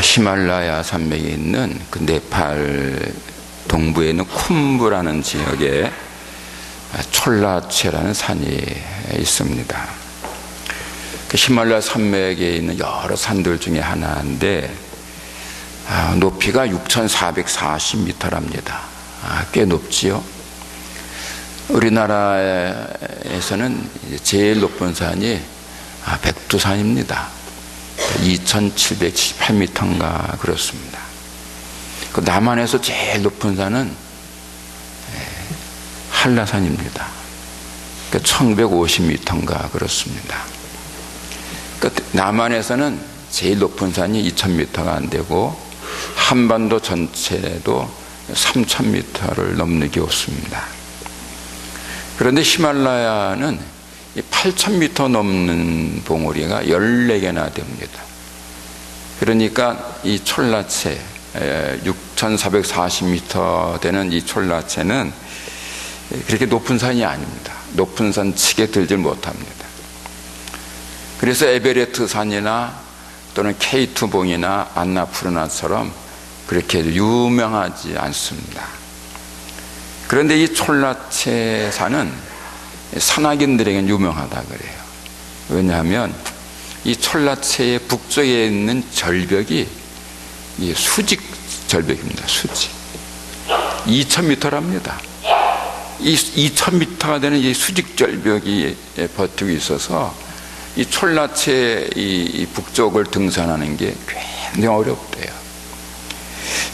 히말라야 산맥에 있는 그 네팔 동부에 있는 쿰부라는 지역에 촐라체라는 산이 있습니다. 그 히말라야 산맥에 있는 여러 산들 중에 하나인데 높이가 6,440m랍니다. 꽤 높지요. 우리나라에서는 제일 높은 산이 백두산입니다. 2,778m인가 그렇습니다. 그 남한에서 제일 높은 산은 한라산입니다. 1,150m인가 그렇습니다. 남한에서는 제일 높은 산이 2,000m가 안 되고 한반도 전체도 3,000m를 넘는 게 없습니다. 그런데 히말라야는 8,000m 넘는 봉우리가 14개나 됩니다. 그러니까 이 촐라체 6,440m 되는 이 촐라체는 그렇게 높은 산이 아닙니다. 높은 산 치게 들질 못합니다. 그래서 에베레스트 산이나 또는 K2 봉이나 안나푸르나처럼 그렇게 유명하지 않습니다. 그런데 이 촐라체 산은 산악인들에게는 유명하다 그래요. 왜냐하면 이 촐라체의 북쪽에 있는 절벽이 수직 절벽입니다. 수직 2,000m랍니다. 이 2,000m가 되는 이 수직 절벽이 버티고 있어서 이 촐라체 이 북쪽을 등산하는 게 굉장히 어렵대요.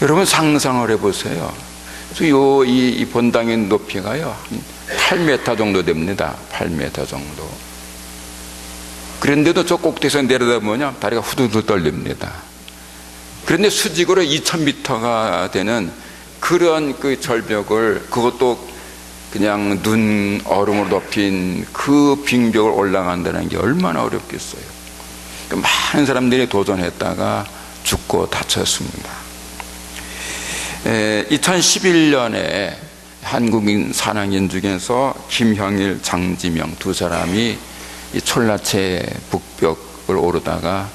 여러분 상상을 해보세요. 이 본당의 높이가요 8m 정도 됩니다. 8m 정도. 그런데도 저 꼭대기에서 내려다보면 다리가 후두두 떨립니다. 그런데 수직으로 2,000m가 되는 그런 그 절벽을, 그것도 그냥 눈 얼음으로 덮인 그 빙벽을 올라간다는 게 얼마나 어렵겠어요. 많은 사람들이 도전했다가 죽고 다쳤습니다. 2011년에 한국인 산악인 중에서 김형일, 장지명 두 사람이 이 촐라체 북벽을 오르다가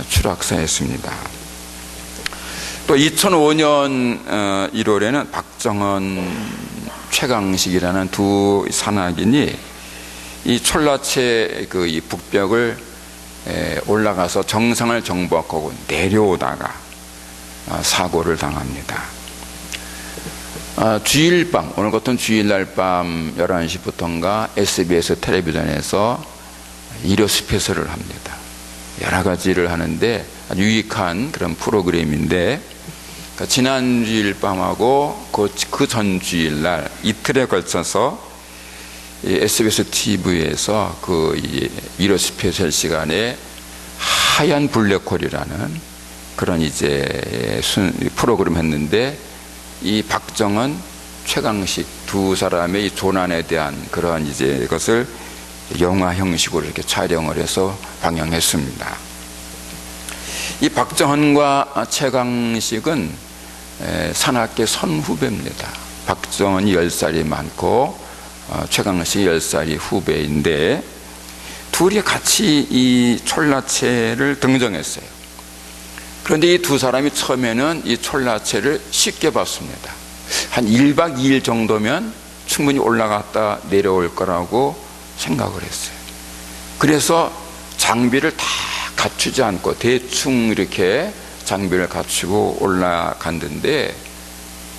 추락사했습니다. 또 2005년 1월에는 박정헌, 최강식이라는 두 산악인이 이 촐라체 이 북벽을 올라가서 정상을 정복하고 내려오다가 사고를 당합니다. 주일 밤, 오늘 같은 주일날 밤 11시부터인가 SBS 텔레비전에서 일요 스페셜을 합니다. 여러 가지를 하는데 아주 유익한 그런 프로그램인데, 지난 주일 밤하고 그 전 주일날 이틀에 걸쳐서 SBS TV에서 그 일요 스페셜 시간에 하얀 블랙홀이라는 그런 이제 프로그램 했는데, 이 박정헌, 최강식 두 사람의 이 조난에 대한 그러한 이제 것을 영화 형식으로 이렇게 촬영을 해서 방영했습니다. 이 박정헌과 최강식은 산악계 선후배입니다. 박정헌이 10살이 많고 최강식이 10살이 후배인데, 둘이 같이 이 촐라체를 등정했어요. 그런데 이 두 사람이 처음에는 이 촐라체를 쉽게 봤습니다. 한 1박 2일 정도면 충분히 올라갔다 내려올 거라고 생각을 했어요. 그래서 장비를 다 갖추지 않고 대충 이렇게 장비를 갖추고 올라갔는데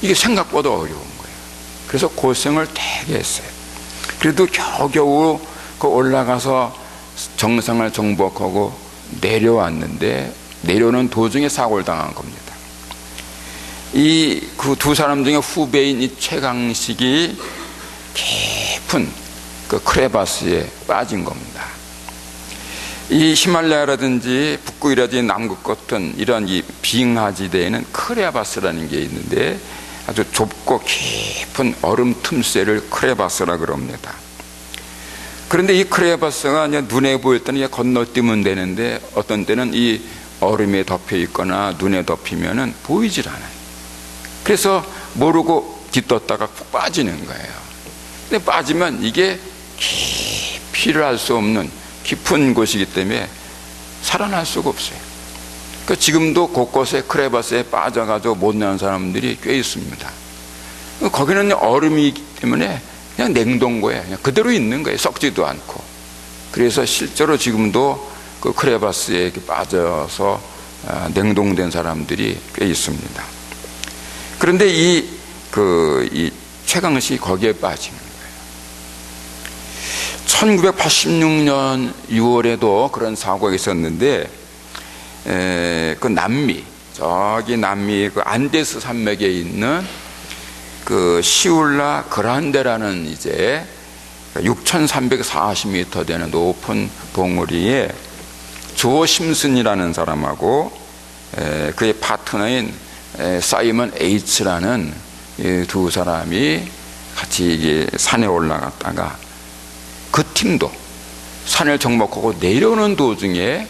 이게 생각보다 어려운 거예요. 그래서 고생을 되게 했어요. 그래도 겨우겨우 그 올라가서 정상을 정복하고 내려왔는데, 내려오는 도중에 사고를 당한 겁니다. 그 두 사람 중에 후배인 이 최강식이 깊은 그 크레바스에 빠진 겁니다. 이 히말라야라든지 북극이라든지 남극 같은 이런 이 빙하지대에는 크레바스라는 게 있는데, 아주 좁고 깊은 얼음 틈새를 크레바스라 그럽니다. 그런데 이 크레바스가 눈에 보일 때는 건너뛰면 되는데, 어떤 때는 이 얼음에 덮여 있거나 눈에 덮이면은 보이질 않아요. 그래서 모르고 뒤떴다가 푹 빠지는 거예요. 근데 빠지면 이게 깊이를 알 수 없는 깊은 곳이기 때문에 살아날 수가 없어요. 그 지금도 곳곳에 크레바스에 빠져가지고 못 나는 사람들이 꽤 있습니다. 거기는 얼음이기 때문에 그냥 냉동고에 그냥 그대로 있는 거예요. 썩지도 않고. 그래서 실제로 지금도 그 크레바스에 이렇게 빠져서 냉동된 사람들이 꽤 있습니다. 그런데 이 최강식이 거기에 빠진 거예요. 1986년 6월에도 그런 사고가 있었는데, 그 남미, 저기 남미 그 안데스 산맥에 있는 그 시울라 그란데라는 이제 6,340m 되는 높은 봉우리에 조 심슨이라는 사람하고 그의 파트너인 사이먼 H라는 두 사람이 같이 이게 산에 올라갔다가 그 팀도 산을 정복하고 내려오는 도중에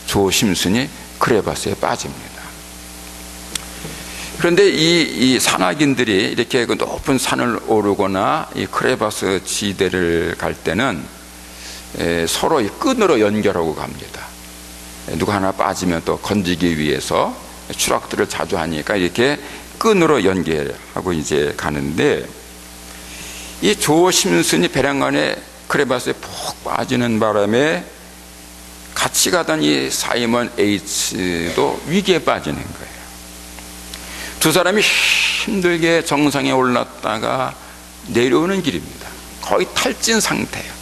조 심슨이 크레바스에 빠집니다. 그런데 이 산악인들이 이렇게 그 높은 산을 오르거나 이 크레바스 지대를 갈 때는 서로 이 끈으로 연결하고 갑니다. 누가 하나 빠지면 또 건지기 위해서 추락들을 자주 하니까 이렇게 끈으로 연결하고 이제 가는데, 이 조 심슨이 배낭간에 크레바스에 푹 빠지는 바람에 같이 가던 이 사이먼 H도 위기에 빠지는 거예요. 두 사람이 힘들게 정상에 올랐다가 내려오는 길입니다. 거의 탈진 상태예요.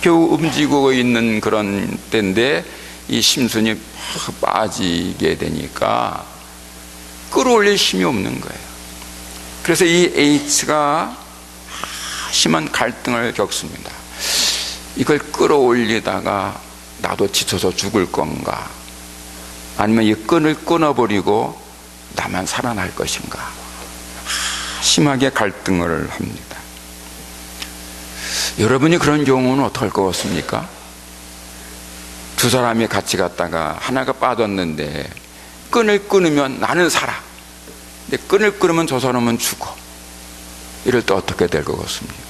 겨우 움직이고 있는 그런 때인데 이 심슨이 빠지게 되니까 끌어올릴 힘이 없는 거예요. 그래서 이 H가 심한 갈등을 겪습니다. 이걸 끌어올리다가 나도 지쳐서 죽을 건가, 아니면 이 끈을 끊어버리고 나만 살아날 것인가, 심하게 갈등을 합니다. 여러분이 그런 경우는 어떨 것 같습니까? 두 사람이 같이 갔다가 하나가 빠졌는데 끈을 끊으면 나는 살아, 근데 끈을 끊으면 저 사람은 죽어. 이럴 때 어떻게 될 것 같습니까?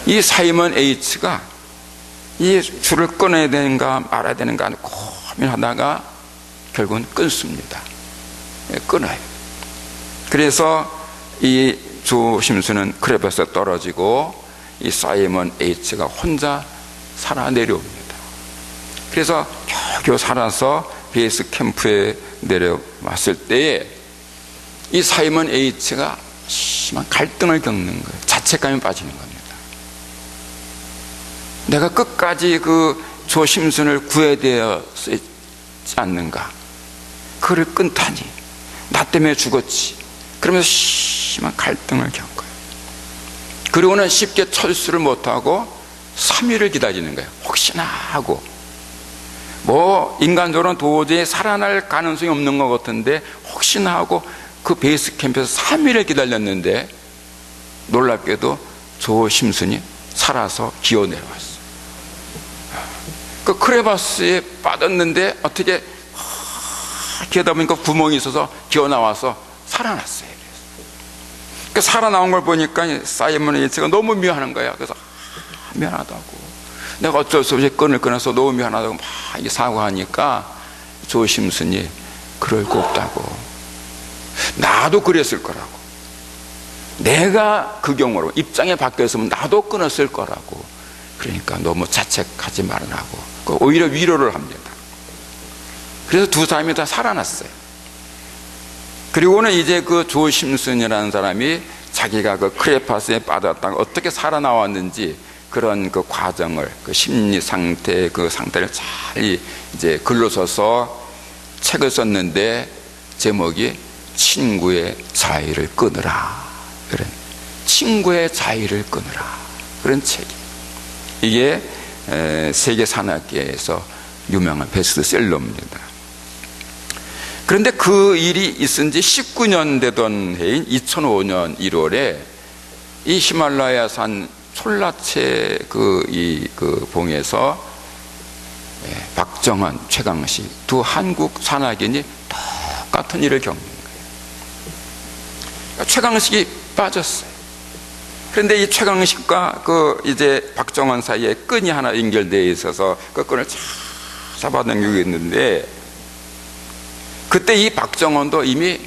이 사이먼 H가 이 줄을 끊어야 되는가 말아야 되는가 고민하다가 결국은 끊습니다. 끊어요. 그래서 이 조 심슨은 크레바스에 떨어지고 이 사이먼 H가 혼자 살아 내려옵니다. 그래서 겨우 살아서 베이스 캠프에 내려왔을 때에 이 사이먼 H가 심한 갈등을 겪는 거예요. 자책감에 빠지는 겁니다. 내가 끝까지 그 조 심슨을 구해야 되었지 않는가, 그를 끊다니 나 때문에 죽었지, 그러면서 심한 갈등을 겪어요. 그리고는 쉽게 철수를 못하고 3일을 기다리는 거예요. 혹시나 하고, 뭐 인간적으로는 도저히 살아날 가능성이 없는 것 같은데 혹시나 하고 그 베이스 캠프에서 3일을 기다렸는데 놀랍게도 조 심슨이 살아서 기어 내려왔어요. 그 크레바스에 빠졌는데 어떻게 기어다 보니까 구멍이 있어서 기어 나와서 살아났어요. 그 살아나온 걸 보니까 사이먼 H가 너무 미안한 거야. 그래서 미안하다고, 내가 어쩔 수 없이 끈을 끊어서 너무 미안하다고 막 사과하니까 조 심슨이 그럴 거 없다고, 나도 그랬을 거라고, 내가 그 경우로 입장에 바뀌었으면 나도 끊었을 거라고, 그러니까 너무 자책하지 말라고 오히려 위로를 합니다. 그래서 두 사람이 다 살아났어요. 그리고는 이제 그 조 심슨이라는 사람이 자기가 그 크레파스에 빠졌다가 어떻게 살아나왔는지 그런 그 과정을, 그 심리 상태, 그 상태를 잘 이제 글로 써서 책을 썼는데 제목이 친구의 자의를 끊으라, 그런 친구의 자의를 끊으라, 그런 책이, 이게 세계 산악계에서 유명한 베스트셀러입니다. 그런데 그 일이 있은 지 19년 되던 해인 2005년 1월에 이 히말라야산 촐라체 그 봉에서 박정환, 최강식 두 한국 산악인이 똑같은 일을 겪는 거예요. 최강식이 빠졌어요. 그런데 이 최강식과 그 이제 박정환 사이에 끈이 하나 연결되어 있어서 그 끈을 잘 잡아당기고 있는데, 그때 이 박정원도 이미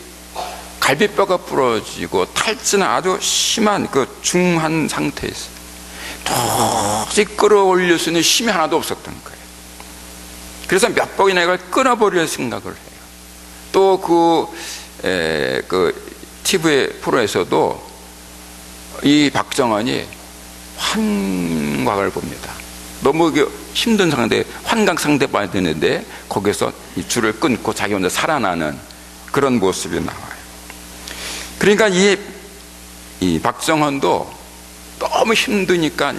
갈비뼈가 부러지고 탈진은 아주 심한 그 중한 상태에 있어요. 도저히 끌어올릴 수 있는 힘이 하나도 없었던 거예요. 그래서 몇 번이나 이걸 끊어버릴 생각을 해요. 또 그 TV 프로에서도 이 박정원이 환각을 봅니다. 너무 힘든 상태, 환각 상태 봐야 되는데 거기서 이 줄을 끊고 자기 혼자 살아나는 그런 모습이 나와요. 그러니까 이 박정원도 너무 힘드니까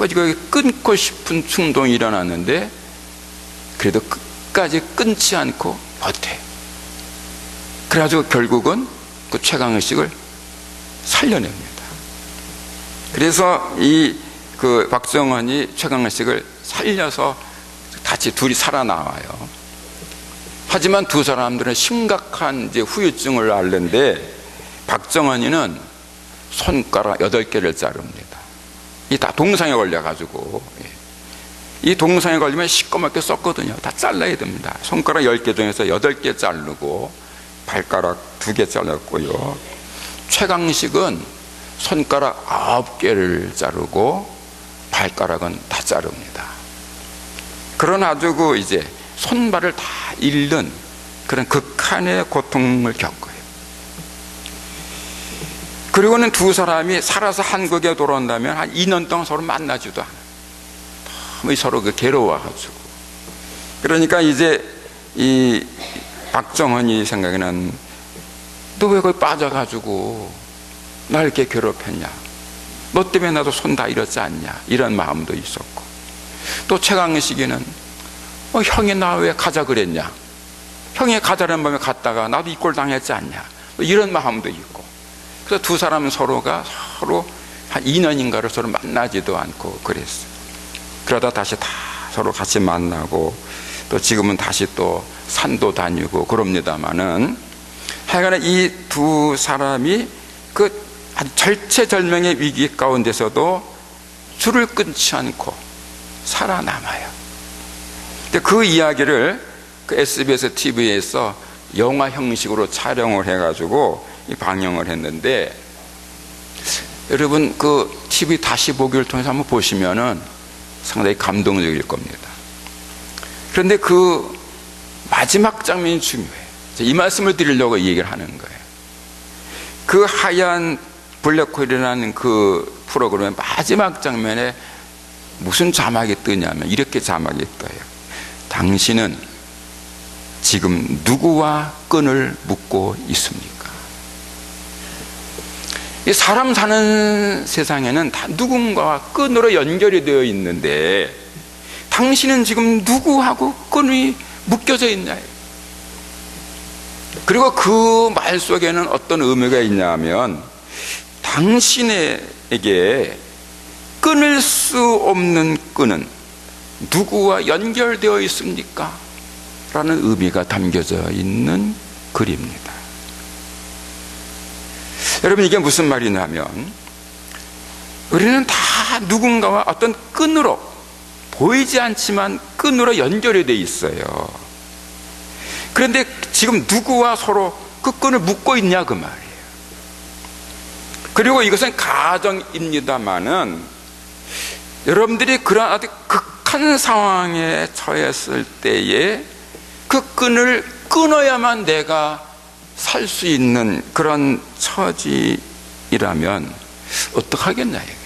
이거 끊고 싶은 충동이 일어났는데 그래도 끝까지 끊지 않고 버텨. 그래가지고 결국은 그 최강의식을 살려냅니다. 그래서 그 박정원이 최강의식을 살려서 같이 둘이 살아나와요. 하지만 두 사람들은 심각한 이제 후유증을 앓는데, 박정원이는 손가락 8개를 자릅니다. 이 다 동상에 걸려가지고, 이 동상에 걸리면 시꺼멓게 썩거든요. 다 잘라야 됩니다. 손가락 10개 중에서 8개 자르고 발가락 2개 잘랐고요. 최강식은 손가락 9개를 자르고 발가락은 다 자릅니다. 그런 아주 이제 손발을 다 잃는 그런 극한의 고통을 겪어요. 그리고는 두 사람이 살아서 한국에 돌아온다면 한 2년 동안 서로 만나지도 않아요. 너무 서로 괴로워가지고. 그러니까 이제 이 박정원이 생각에는 너 왜 거기 빠져가지고 날 이렇게 괴롭혔냐, 너 때문에 나도 손 다 잃었지 않냐, 이런 마음도 있었고, 또 최강식이는 형이 나 왜 가자 그랬냐, 형이 가자는 밤에 갔다가 나도 이 꼴 당했지 않냐, 이런 마음도 있고. 그래서 두 사람은 서로가 서로 한 2년인가를 서로 만나지도 않고 그랬어요. 그러다 다시 다 서로 같이 만나고, 또 지금은 다시 또 산도 다니고 그럽니다마는, 하여간에 이 두 사람이 그 절체절명의 위기 가운데서도 줄을 끊지 않고 살아남아요. 근데 그 이야기를 그 SBS TV에서 영화 형식으로 촬영을 해가지고 방영을 했는데, 여러분 그 TV 다시 보기를 통해서 한번 보시면은 상당히 감동적일 겁니다. 그런데 그 마지막 장면이 중요해요. 이 말씀을 드리려고 이 얘기를 하는 거예요. 그 하얀 블랙홀이라는 그 프로그램의 마지막 장면에 무슨 자막이 뜨냐면 이렇게 자막이 떠요. 당신은 지금 누구와 끈을 묶고 있습니까? 이 사람 사는 세상에는 다 누군가와 끈으로 연결이 되어 있는데, 당신은 지금 누구하고 끈이 묶여져 있나요? 그리고 그 말 속에는 어떤 의미가 있냐면, 당신에게 끊을 수 없는 끈은 누구와 연결되어 있습니까? 라는 의미가 담겨져 있는 글입니다. 여러분, 이게 무슨 말이냐면, 우리는 다 누군가와 어떤 끈으로, 보이지 않지만 끈으로 연결이 돼 있어요. 그런데 지금 누구와 서로 그 끈을 묶고 있냐 그 말이에요. 그리고 이것은 가정입니다마는, 여러분들이 그런 아주 극한 상황에 처했을 때에 그 끈을 끊어야만 내가 살 수 있는 그런 처지라면 어떡하겠냐 이거예요.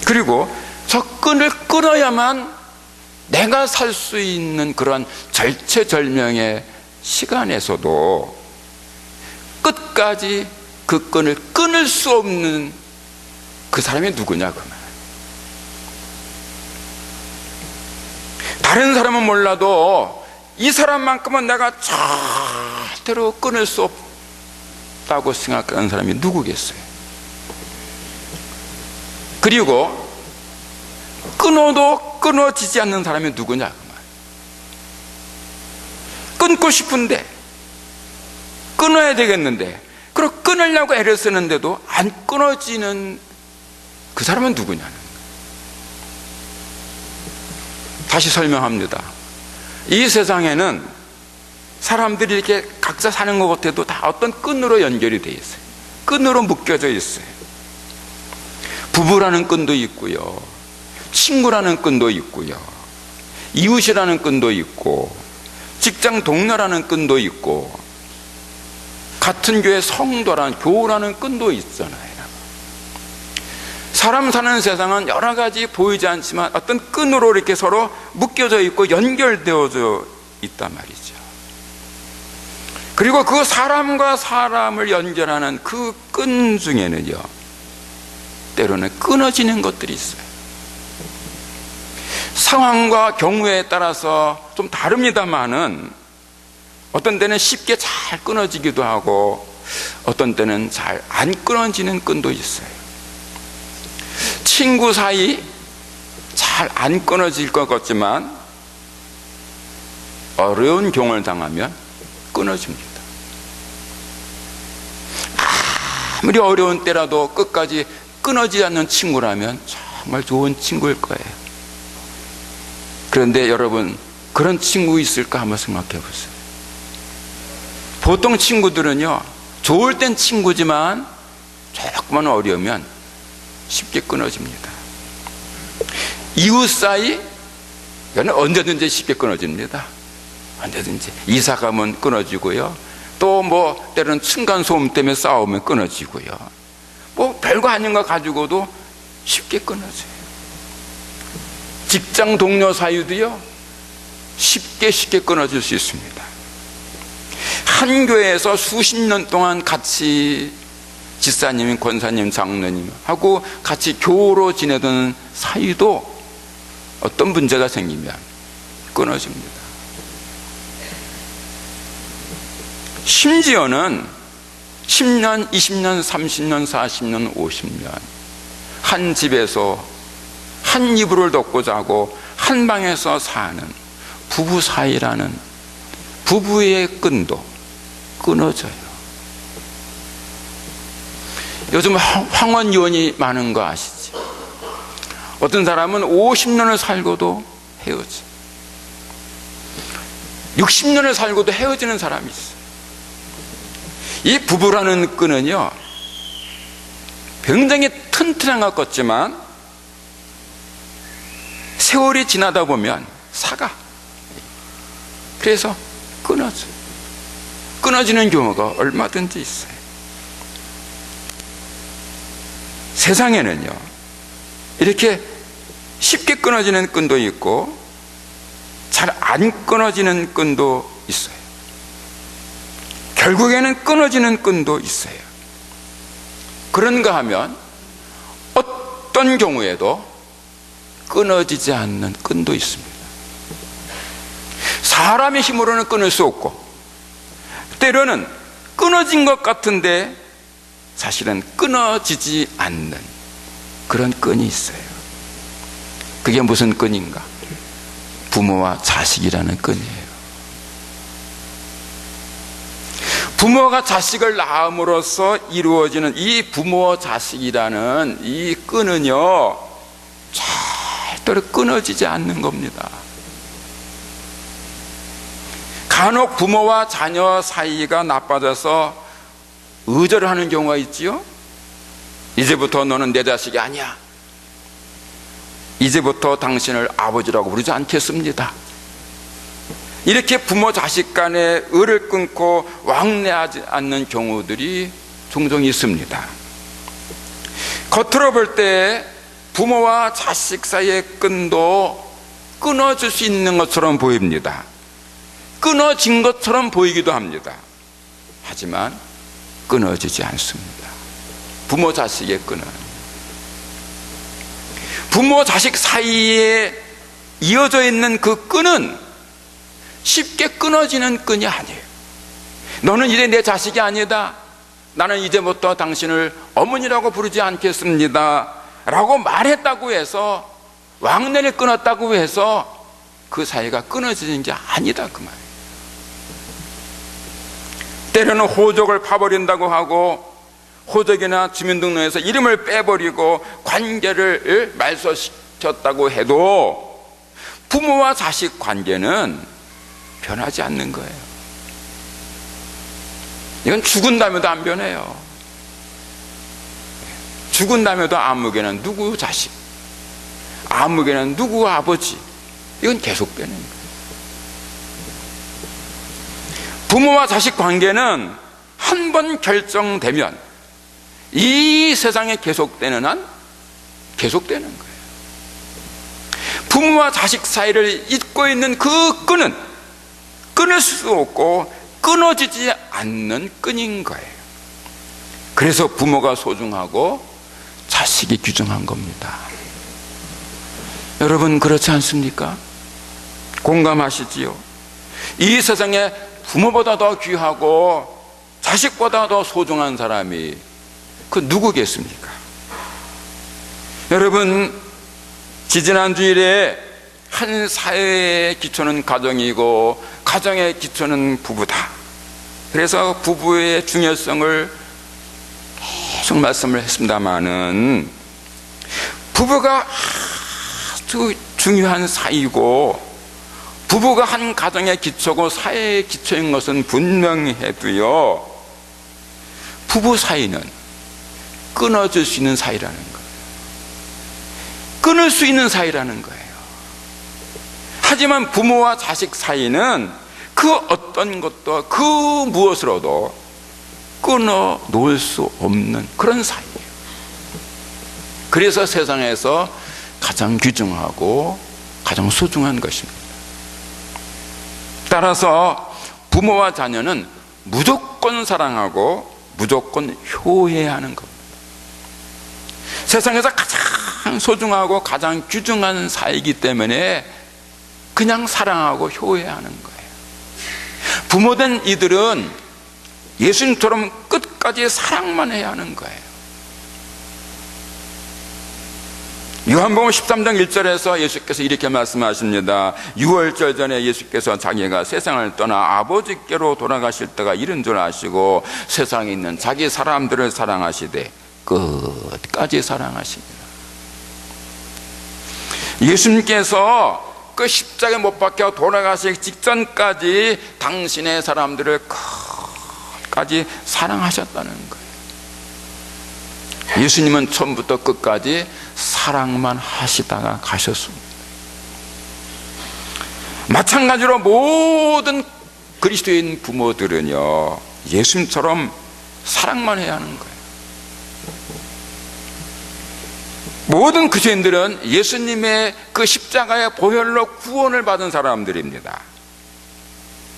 그리고 저 끈을 끊어야만 내가 살 수 있는 그런 절체절명의 시간에서도 끝까지 그 끈을 끊을 수 없는 그 사람이 누구냐 그 말. 다른 사람은 몰라도 이 사람만큼은 내가 절대로 끊을 수 없다고 생각하는 사람이 누구겠어요? 그리고 끊어도 끊어지지 않는 사람이 누구냐 그 말. 끊고 싶은데, 끊어야 되겠는데, 그리고 끊으려고 애를 쓰는데도 안 끊어지는 그 사람은 누구냐는 거예요. 다시 설명합니다. 이 세상에는 사람들이 이렇게 각자 사는 것 같아도 다 어떤 끈으로 연결이 되어 있어요. 끈으로 묶여져 있어요. 부부라는 끈도 있고요, 친구라는 끈도 있고요, 이웃이라는 끈도 있고, 직장 동료라는 끈도 있고, 같은 교회 성도라는 교우라는 끈도 있잖아요. 사람 사는 세상은 여러 가지 보이지 않지만 어떤 끈으로 이렇게 서로 묶여져 있고 연결되어져 있단 말이죠. 그리고 그 사람과 사람을 연결하는 그 끈 중에는요, 때로는 끊어지는 것들이 있어요. 상황과 경우에 따라서 좀 다릅니다만은 어떤 때는 쉽게 잘 끊어지기도 하고 어떤 때는 잘 안 끊어지는 끈도 있어요. 친구 사이 잘 안 끊어질 것 같지만 어려운 경우를 당하면 끊어집니다. 아무리 어려운 때라도 끝까지 끊어지지 않는 친구라면 정말 좋은 친구일 거예요. 그런데 여러분, 그런 친구 있을까 한번 생각해 보세요. 보통 친구들은요, 좋을 땐 친구지만 조금만 어려우면 쉽게 끊어집니다. 이웃 사이, 이거는 언제든지 쉽게 끊어집니다. 언제든지. 이사 가면 끊어지고요, 또 뭐 때로는 층간소음 때문에 싸우면 끊어지고요, 뭐 별거 아닌 거 가지고도 쉽게 끊어져요. 직장 동료 사이도요, 쉽게 끊어질 수 있습니다. 한 교회에서 수십 년 동안 같이 집사님, 권사님, 장로님하고 같이 교우로 지내던 사이도 어떤 문제가 생기면 끊어집니다. 심지어는 10년, 20년, 30년, 40년, 50년 한 집에서 한 이불을 덮고 자고 한 방에서 사는 부부 사이라는 부부의 끈도 끊어져요. 요즘 황혼 이혼이 많은 거 아시죠? 어떤 사람은 50년을 살고도 헤어져, 60년을 살고도 헤어지는 사람이 있어요. 이 부부라는 끈은요, 굉장히 튼튼한 것 같지만 세월이 지나다 보면 사가. 그래서 끊어지는 경우가 얼마든지 있어요. 세상에는요, 이렇게 쉽게 끊어지는 끈도 있고 잘 안 끊어지는 끈도 있어요. 결국에는 끊어지는 끈도 있어요. 그런가 하면 어떤 경우에도 끊어지지 않는 끈도 있습니다. 사람의 힘으로는 끊을 수 없고, 때로는 끊어진 것 같은데 사실은 끊어지지 않는 그런 끈이 있어요. 그게 무슨 끈인가? 부모와 자식이라는 끈이에요. 부모가 자식을 낳음으로써 이루어지는 이 부모 자식이라는 이 끈은요, 절대로 끊어지지 않는 겁니다. 간혹 부모와 자녀 사이가 나빠져서 의절을 하는 경우가 있지요. 이제부터 너는 내 자식이 아니야. 이제부터 당신을 아버지라고 부르지 않겠습니다. 이렇게 부모 자식 간의 의를 끊고 왕래하지 않는 경우들이 종종 있습니다. 겉으로 볼 때 부모와 자식 사이의 끈도 끊어질 수 있는 것처럼 보입니다. 끊어진 것처럼 보이기도 합니다. 하지만 끊어지지 않습니다. 부모 자식의 끈은 부모 자식 사이에 이어져 있는 그 끈은 쉽게 끊어지는 끈이 아니에요. 너는 이제 내 자식이 아니다, 나는 이제부터 당신을 어머니라고 부르지 않겠습니다 라고 말했다고 해서, 왕래를 끊었다고 해서 그 사이가 끊어지는 게 아니다, 그 말이에요. 때로는 호적을 파버린다고 하고 호적이나 주민등록에서 이름을 빼버리고 관계를 말소시켰다고 해도 부모와 자식 관계는 변하지 않는 거예요. 이건 죽은 다음에도 안 변해요. 죽은 다음에도 아무개는 누구 자식, 아무개는 누구 아버지, 이건 계속되는 거예요. 부모와 자식 관계는 한 번 결정되면 이 세상에 계속되는 한 계속되는 거예요. 부모와 자식 사이를 잇고 있는 그 끈은 끊을 수 없고 끊어지지 않는 끈인 거예요. 그래서 부모가 소중하고 자식이 귀중한 겁니다. 여러분 그렇지 않습니까? 공감하시지요? 이 세상에 부모보다 더 귀하고 자식보다 더 소중한 사람이 그 누구겠습니까? 여러분, 지지난 주일에 한 사회의 기초는 가정이고 가정의 기초는 부부다. 그래서 부부의 중요성을 계속 말씀을 했습니다마는 부부가 아주 중요한 사이고 부부가 한 가정의 기초고 사회의 기초인 것은 분명해도요, 부부 사이는 끊어질 수 있는 사이라는 거예요. 끊을 수 있는 사이라는 거예요. 하지만 부모와 자식 사이는 그 어떤 것도 그 무엇으로도 끊어 놓을 수 없는 그런 사이예요. 그래서 세상에서 가장 귀중하고 가장 소중한 것입니다. 따라서 부모와 자녀는 무조건 사랑하고 무조건 효해야 하는 겁니다. 세상에서 가장 소중하고 가장 귀중한 사이이기 때문에 그냥 사랑하고 효해야 하는 거예요. 부모된 이들은 예수님처럼 끝까지 사랑만 해야 하는 거예요. 요한복음 13장 1절에서 예수께서 이렇게 말씀하십니다. 6월절 전에 예수께서 자기가 세상을 떠나 아버지께로 돌아가실 때가 이른 줄 아시고 세상에 있는 자기 사람들을 사랑하시되 끝까지 사랑하십니다. 예수님께서 그 십자가에 못 박혀 돌아가시기 직전까지 당신의 사람들을 끝까지 사랑하셨다는 거예요. 예수님은 처음부터 끝까지 사랑만 하시다가 가셨습니다. 마찬가지로 모든 그리스도인 부모들은요, 예수님처럼 사랑만 해야 하는 거예요. 모든 그리스도인들은 예수님의 그 십자가의 보혈로 구원을 받은 사람들입니다.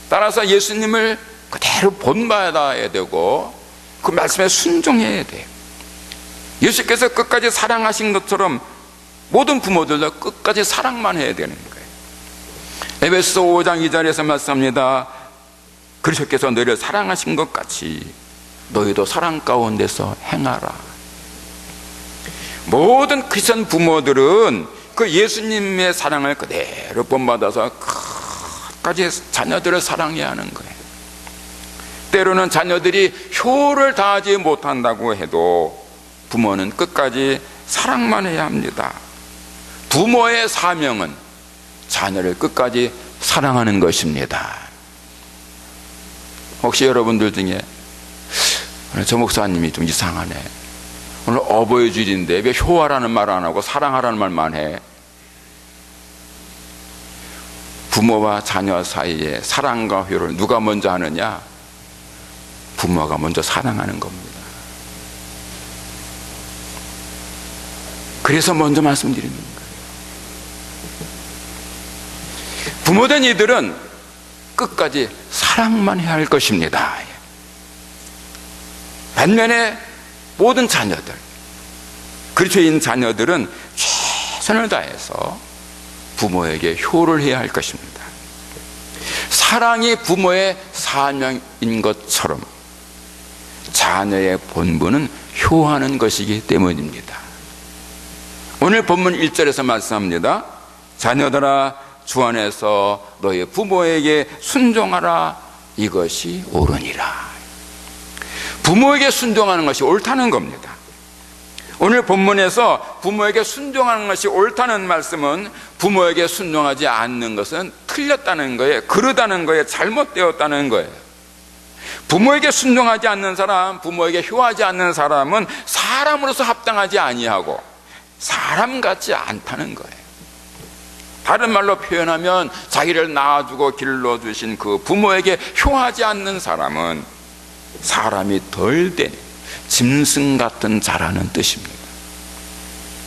따라서 예수님을 그대로 본받아야 되고 그 말씀에 순종해야 돼요. 예수께서 끝까지 사랑하신 것처럼 모든 부모들도 끝까지 사랑만 해야 되는 거예요. 에베소서 5장 2절에서 말씀합니다. 그리스도께서 너희를 사랑하신 것 같이 너희도 사랑 가운데서 행하라. 모든 크리스천 부모들은 그 예수님의 사랑을 그대로 본받아서 끝까지 자녀들을 사랑해야 하는 거예요. 때로는 자녀들이 효를 다하지 못한다고 해도 부모는 끝까지 사랑만 해야 합니다. 부모의 사명은 자녀를 끝까지 사랑하는 것입니다. 혹시 여러분들 중에 오늘 저 목사님이 좀 이상하네, 오늘 어버이 주일인데 왜 효하라는 말 안 하고 사랑하라는 말만 해? 부모와 자녀 사이에 사랑과 효를 누가 먼저 하느냐? 부모가 먼저 사랑하는 겁니다. 그래서 먼저 말씀드리는 거예요. 부모된 이들은 끝까지 사랑만 해야 할 것입니다. 반면에 모든 자녀들, 그리스도인 자녀들은 최선을 다해서 부모에게 효를 해야 할 것입니다. 사랑이 부모의 사명인 것처럼 자녀의 본분은 효하는 것이기 때문입니다. 오늘 본문 1절에서 말씀합니다. 자녀들아 주 안에서 너희 부모에게 순종하라. 이것이 옳으니라. 부모에게 순종하는 것이 옳다는 겁니다. 오늘 본문에서 부모에게 순종하는 것이 옳다는 말씀은 부모에게 순종하지 않는 것은 틀렸다는 거예요. 그르다는 거예요. 잘못되었다는 거예요. 부모에게 순종하지 않는 사람, 부모에게 효하지 않는 사람은 사람으로서 합당하지 아니하고 사람 같지 않다는 거예요. 다른 말로 표현하면 자기를 낳아주고 길러주신 그 부모에게 효하지 않는 사람은 사람이 덜 된 짐승 같은 자라는 뜻입니다.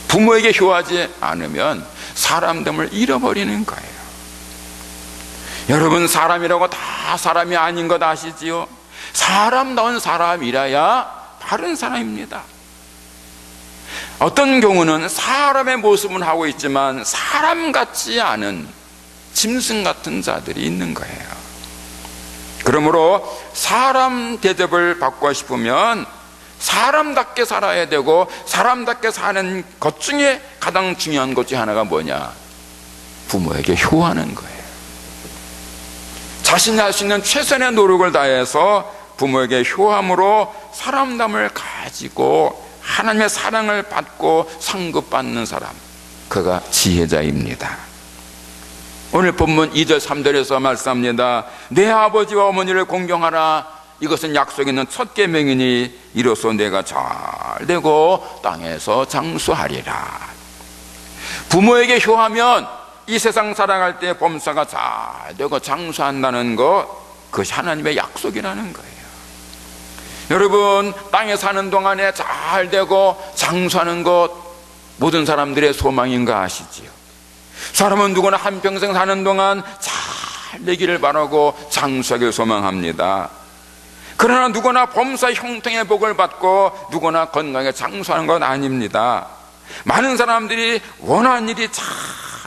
부모에게 효하지 않으면 사람됨을 잃어버리는 거예요. 여러분, 사람이라고 다 사람이 아닌 것 아시지요? 사람다운 사람이라야 바른 사람입니다. 어떤 경우는 사람의 모습은 하고 있지만 사람 같지 않은 짐승 같은 자들이 있는 거예요. 그러므로 사람 대접을 받고 싶으면 사람답게 살아야 되고, 사람답게 사는 것 중에 가장 중요한 것 중에 하나가 뭐냐? 부모에게 효하는 거예요. 자신이 할 수 있는 최선의 노력을 다해서 부모에게 효함으로 사람됨을 가지고 하나님의 사랑을 받고 상급받는 사람, 그가 지혜자입니다. 오늘 본문 2절 3절에서 말씀합니다. 내 아버지와 어머니를 공경하라. 이것은 약속 있는 첫 계명이니 이로써 내가 잘 되고 땅에서 장수하리라. 부모에게 효하면 이 세상 살아갈 때 범사가 잘 되고 장수한다는 것, 그것이 하나님의 약속이라는 거예요. 여러분, 땅에 사는 동안에 잘 되고 장수하는 것 모든 사람들의 소망인 거 아시지요? 사람은 누구나 한평생 사는 동안 잘 되기를 바라고 장수하기를 소망합니다. 그러나 누구나 범사 형통의 복을 받고 누구나 건강에 장수하는 건 아닙니다. 많은 사람들이 원하는 일이 잘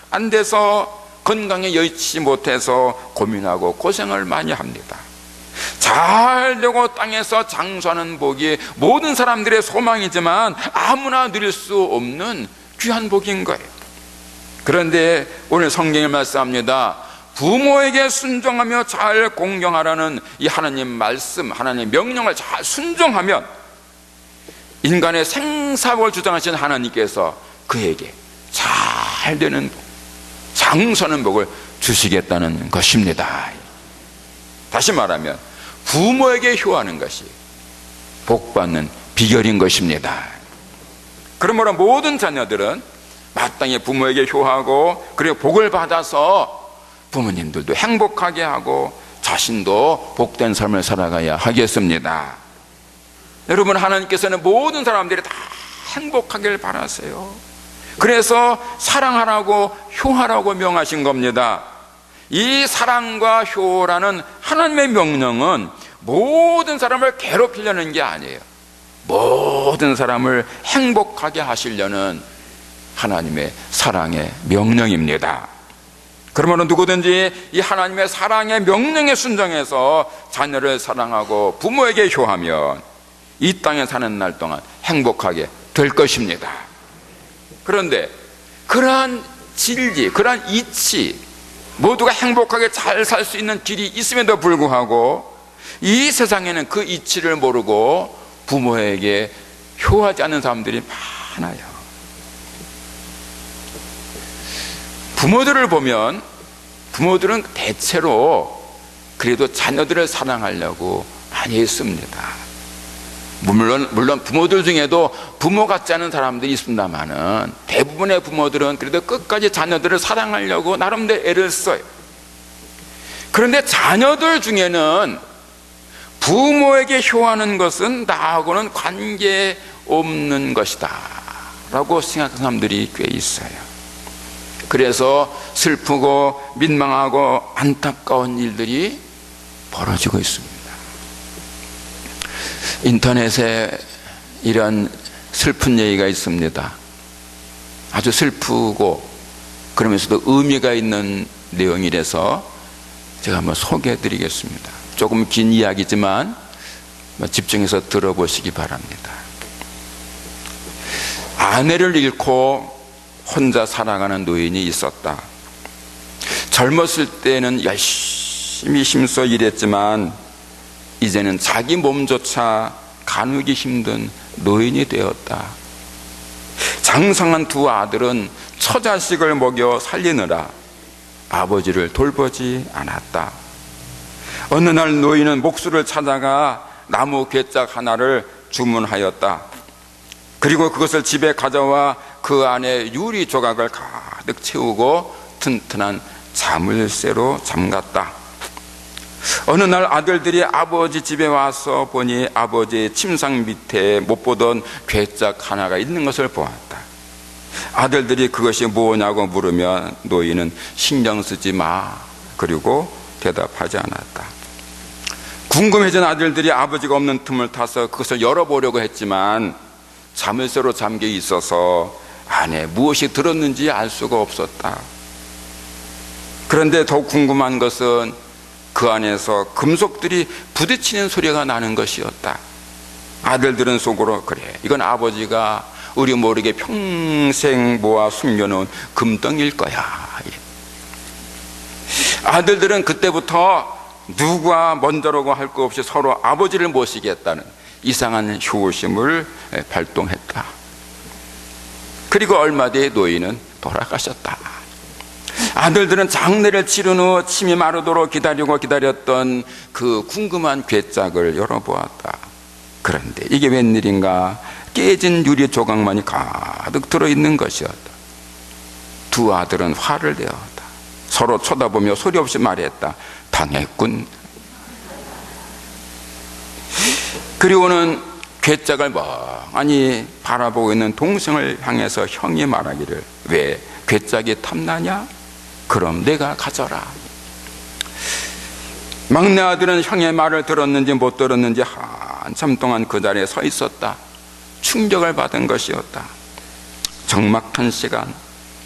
안 돼서 건강에 여의치 못해서 고민하고 고생을 많이 합니다. 잘 되고 땅에서 장수하는 복이 모든 사람들의 소망이지만 아무나 누릴 수 없는 귀한 복인 거예요. 그런데 오늘 성경에 말씀합니다. 부모에게 순종하며 잘 공경하라는 이 하나님 말씀, 하나님 명령을 잘 순종하면 인간의 생사복을 주장하신 하나님께서 그에게 잘 되는 복, 장수하는 복을 주시겠다는 것입니다. 다시 말하면 부모에게 효하는 것이 복받는 비결인 것입니다. 그러므로 모든 자녀들은 마땅히 부모에게 효하고 그리고 복을 받아서 부모님들도 행복하게 하고 자신도 복된 삶을 살아가야 하겠습니다. 여러분, 하나님께서는 모든 사람들이 다 행복하길 바라세요. 그래서 사랑하라고 효하라고 명하신 겁니다. 이 사랑과 효라는 하나님의 명령은 모든 사람을 괴롭히려는 게 아니에요. 모든 사람을 행복하게 하시려는 하나님의 사랑의 명령입니다. 그러면 누구든지 이 하나님의 사랑의 명령에 순종해서 자녀를 사랑하고 부모에게 효하면 이 땅에 사는 날 동안 행복하게 될 것입니다. 그런데 그러한 진리, 그러한 이치, 모두가 행복하게 잘 살 수 있는 길이 있음에도 불구하고 이 세상에는 그 이치를 모르고 부모에게 효하지 않는 사람들이 많아요. 부모들을 보면 부모들은 대체로 그래도 자녀들을 사랑하려고 많이 했습니다. 물론 부모들 중에도 부모 같지 않은 사람들이 있습니다만은 대부분의 부모들은 그래도 끝까지 자녀들을 사랑하려고 나름대로 애를 써요. 그런데 자녀들 중에는 부모에게 효하는 것은 나하고는 관계없는 것이다 라고 생각하는 사람들이 꽤 있어요. 그래서 슬프고 민망하고 안타까운 일들이 벌어지고 있습니다. 인터넷에 이런 슬픈 얘기가 있습니다. 아주 슬프고 그러면서도 의미가 있는 내용이라서 제가 한번 소개해 드리겠습니다. 조금 긴 이야기지만 집중해서 들어보시기 바랍니다. 아내를 잃고 혼자 살아가는 노인이 있었다. 젊었을 때는 열심히 힘써 일했지만 이제는 자기 몸조차 가누기 힘든 노인이 되었다. 장성한 두 아들은 처자식을 먹여 살리느라 아버지를 돌보지 않았다. 어느 날 노인은 목수를 찾아가 나무 괴짝 하나를 주문하였다. 그리고 그것을 집에 가져와 그 안에 유리 조각을 가득 채우고 튼튼한 자물쇠로 잠갔다. 어느 날 아들들이 아버지 집에 와서 보니 아버지의 침상 밑에 못 보던 괴짝 하나가 있는 것을 보았다. 아들들이 그것이 뭐냐고 물으면 노인은 신경 쓰지 마, 그리고 대답하지 않았다. 궁금해진 아들들이 아버지가 없는 틈을 타서 그것을 열어보려고 했지만 자물쇠로 잠겨 있어서 안에 무엇이 들었는지 알 수가 없었다. 그런데 더욱 궁금한 것은 그 안에서 금속들이 부딪히는 소리가 나는 것이었다. 아들들은 속으로, 그래, 이건 아버지가 우리 모르게 평생 모아 숨겨놓은 금덩이일 거야. 아들들은 그때부터 누가 먼저라고 할 것 없이 서로 아버지를 모시겠다는 이상한 효심을 발동했다. 그리고 얼마 뒤에 노인은 돌아가셨다. 아들들은 장례를 치른 후 침이 마르도록 기다렸던 그 궁금한 괴짝을 열어보았다. 그런데 이게 웬일인가? 깨진 유리 조각만이 가득 들어있는 것이었다. 두 아들은 화를 내었다. 서로 쳐다보며 소리 없이 말했다. 당했군. 그리고는 괴짝을 멍하니 바라보고 있는 동생을 향해서 형이 말하기를, 왜 괴짝이 탐나냐? 그럼 내가 가져라. 막내 아들은 형의 말을 들었는지 못 들었는지 한참 동안 그 자리에 서 있었다. 충격을 받은 것이었다. 적막한 시간,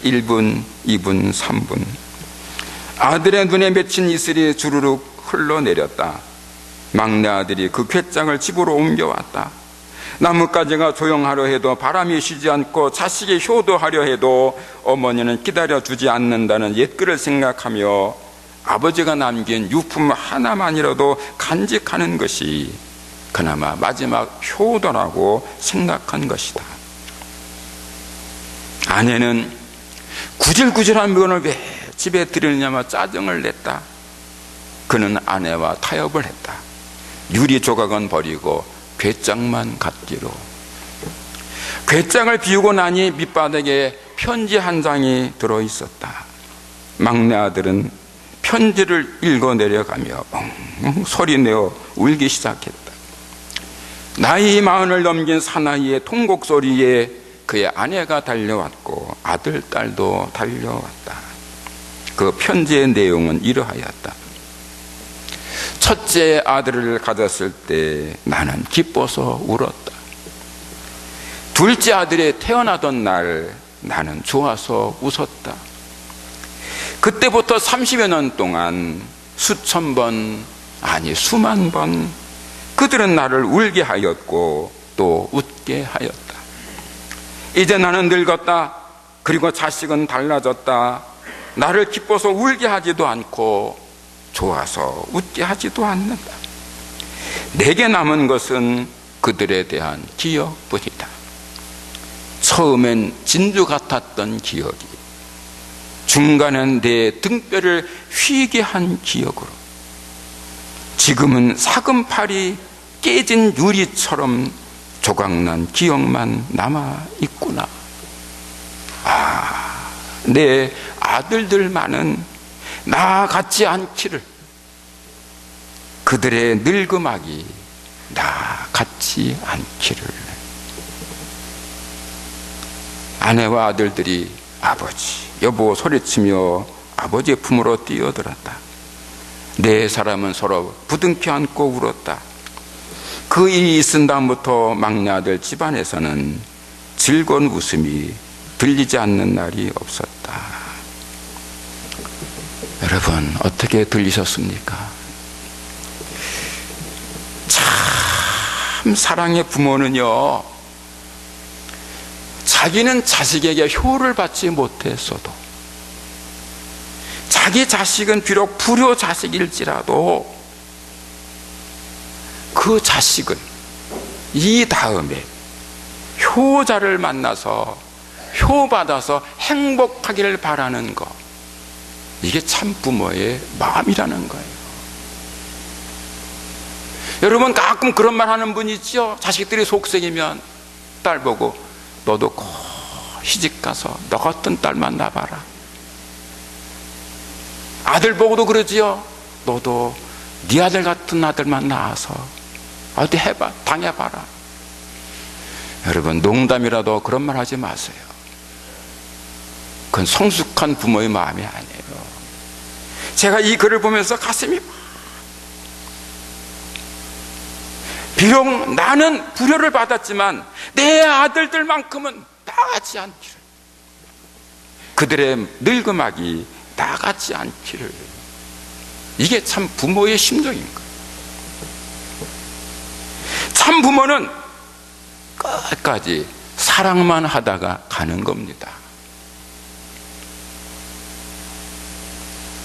1분, 2분, 3분. 아들의 눈에 맺힌 이슬이 주르륵 흘러내렸다. 막내 아들이 그 괴짝을 집으로 옮겨왔다. 나뭇가지가 조용하려 해도 바람이 쉬지 않고 자식이 효도하려 해도 어머니는 기다려주지 않는다는 옛글을 생각하며 아버지가 남긴 유품 하나만이라도 간직하는 것이 그나마 마지막 효도라고 생각한 것이다. 아내는 구질구질한 물건을 왜 집에 들이냐며 짜증을 냈다. 그는 아내와 타협을 했다. 유리 조각은 버리고 괴짝만 갖기로. 괴짝을 비우고 나니 밑바닥에 편지 한 장이 들어있었다. 막내 아들은 편지를 읽어내려가며 엉엉 소리내어 울기 시작했다. 나이 40을 넘긴 사나이의 통곡 소리에 그의 아내가 달려왔고 아들, 딸도 달려왔다. 그 편지의 내용은 이러하였다. 첫째 아들을 가졌을 때 나는 기뻐서 울었다. 둘째 아들이 태어나던 날 나는 좋아서 웃었다. 그때부터 30여 년 동안 수천 번, 아니 수만 번 그들은 나를 울게 하였고 또 웃게 하였다. 이제 나는 늙었다. 그리고 자식은 달라졌다. 나를 기뻐서 울게 하지도 않고 좋아서 웃게 하지도 않는다. 내게 남은 것은 그들에 대한 기억뿐이다. 처음엔 진주 같았던 기억이 중간엔 내 등뼈를 휘게 한 기억으로 지금은 사금팔이 깨진 유리처럼 조각난 기억만 남아있구나. 내 아들들만은 나 같지 않기를, 그들의 늙음악이 나 같지 않기를. 아내와 아들들이 아버지, 여보 소리치며 아버지의 품으로 뛰어들었다. 네 사람은 서로 부둥켜 안고 울었다. 그 일이 있은 다음부터 막내 아들 집안에서는 즐거운 웃음이 들리지 않는 날이 없었다. 여러분, 어떻게 들리셨습니까? 참 사랑의 부모는요, 자기는 자식에게 효를 받지 못했어도, 자기 자식은 비록 불효 자식일지라도 그 자식은 이 다음에 효자를 만나서 효받아서 행복하기를 바라는 것, 이게 참 부모의 마음이라는 거예요. 여러분, 가끔 그런 말 하는 분 있죠? 자식들이 속썩이면 딸 보고 너도 꼭 시집가서 너 같은 딸 만나봐라. 아들 보고도 그러지요. 너도 네 아들 같은 아들만 낳아서 어디 해봐, 당해봐라. 여러분, 농담이라도 그런 말 하지 마세요. 그건 성숙한 부모의 마음이 아니에요. 제가 이 글을 보면서 가슴이 비록 나는 불효를 받았지만 내 아들들만큼은 나가지 않기를, 그들의 늙음악이 나가지 않기를. 이게 참 부모의 심정인 거예요. 참 부모는 끝까지 사랑만 하다가 가는 겁니다.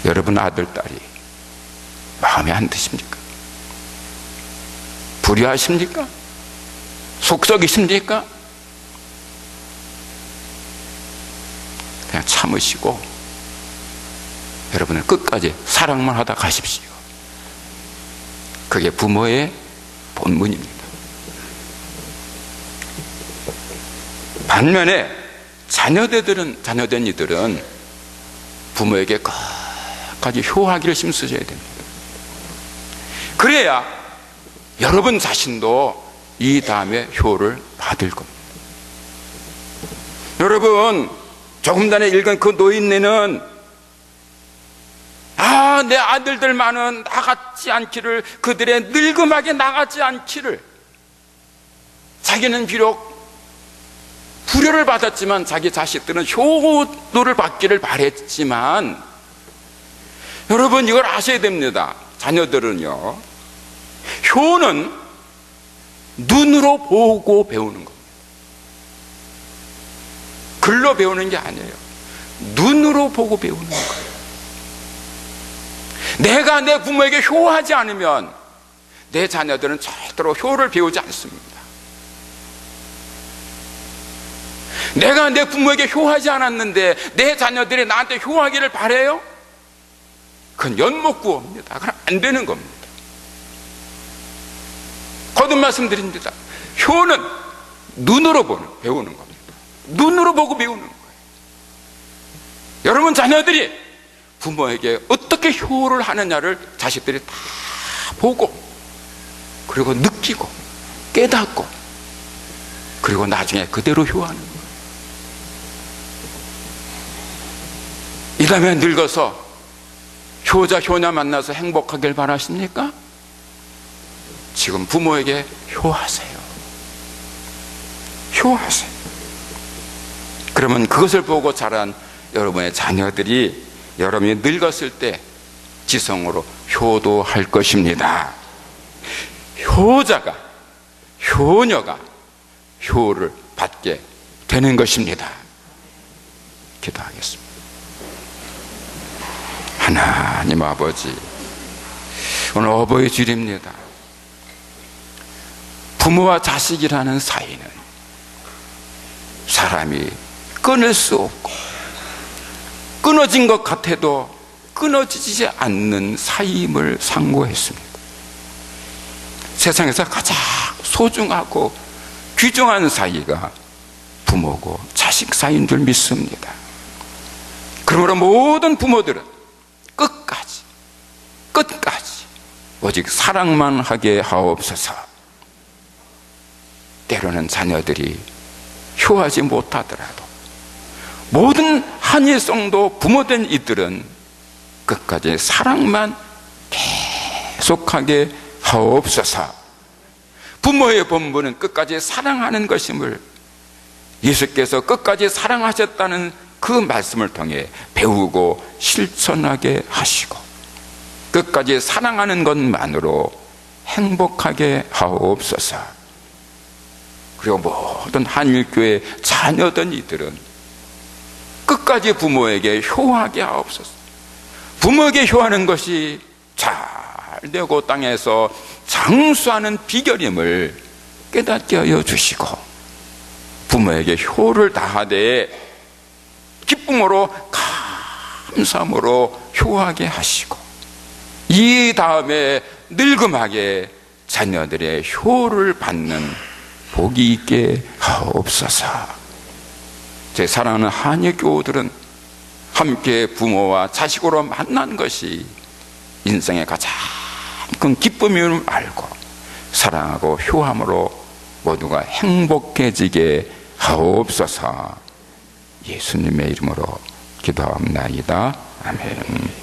여러분 아들, 딸이 마음에 안 드십니까? 불효하십니까? 속썩이십니까? 그냥 참으시고 여러분은 끝까지 사랑만 하다 가십시오. 그게 부모의 본분입니다. 반면에 자녀된 이들은 부모에게 끝까지 효하기를 힘쓰셔야 됩니다. 그래야 여러분 자신도 이 다음에 효를 받을 겁니다. 여러분, 조금 전에 읽은 그 노인네는 내 아들들만은 나가지 않기를, 그들의 늙음하게 나가지 않기를. 자기는 비록 불효를 받았지만 자기 자식들은 효도를 받기를 바랬지만, 여러분 이걸 아셔야 됩니다. 자녀들은요, 효는 눈으로 보고 배우는 겁니다. 글로 배우는 게 아니에요. 눈으로 보고 배우는 거예요. 내가 내 부모에게 효하지 않으면 내 자녀들은 절대로 효를 배우지 않습니다. 내가 내 부모에게 효하지 않았는데 내 자녀들이 나한테 효하기를 바래요? 그건 연못구호입니다. 그건 안 되는 겁니다. 거듭 말씀드립니다. 효는 눈으로 배우는 겁니다. 눈으로 보고 배우는 거예요. 여러분 자녀들이 부모에게 어떻게 효를 하느냐를 자식들이 다 보고, 그리고 느끼고 깨닫고, 그리고 나중에 그대로 효하는 거예요. 이 다음에 늙어서 효자 효녀 만나서 행복하길 바라십니까? 지금 부모에게 효하세요. 효하세요. 그러면 그것을 보고 자란 여러분의 자녀들이 여러분이 늙었을 때 지성으로 효도할 것입니다. 효자가, 효녀가 효를 받게 되는 것입니다. 기도하겠습니다. 하나님 아버지, 오늘 어버이 주일입니다. 부모와 자식이라는 사이는 사람이 끊을 수 없고, 끊어진 것 같아도 끊어지지 않는 사이임을 상고했습니다. 세상에서 가장 소중하고 귀중한 사이가 부모고 자식 사이인 줄 믿습니다. 그러므로 모든 부모들은 끝까지 오직 사랑만 하게 하옵소서. 때로는 자녀들이 효하지 못하더라도 모든 한일성도 부모된 이들은 끝까지 사랑만 계속하게 하옵소서. 부모의 본분은 끝까지 사랑하는 것임을 예수께서 끝까지 사랑하셨다는 그 말씀을 통해 배우고 실천하게 하시고, 끝까지 사랑하는 것만으로 행복하게 하옵소서. 그리고 모든 한일교회 자녀된 이들은 끝까지 부모에게 효하게 하옵소서. 부모에게 효하는 것이 잘되고 땅에서 장수하는 비결임을 깨닫게 하여 주시고, 부모에게 효를 다하되 기쁨으로 감사함으로 효하게 하시고, 이 다음에 늙음하게 자녀들의 효를 받는 복이 있게 하옵소서. 제 사랑하는 한예교우들은 함께 부모와 자식으로 만난 것이 인생의 가장 큰 기쁨임을 알고 사랑하고 효함으로 모두가 행복해지게 하옵소서. 예수님의 이름으로 기도합니다. 아멘.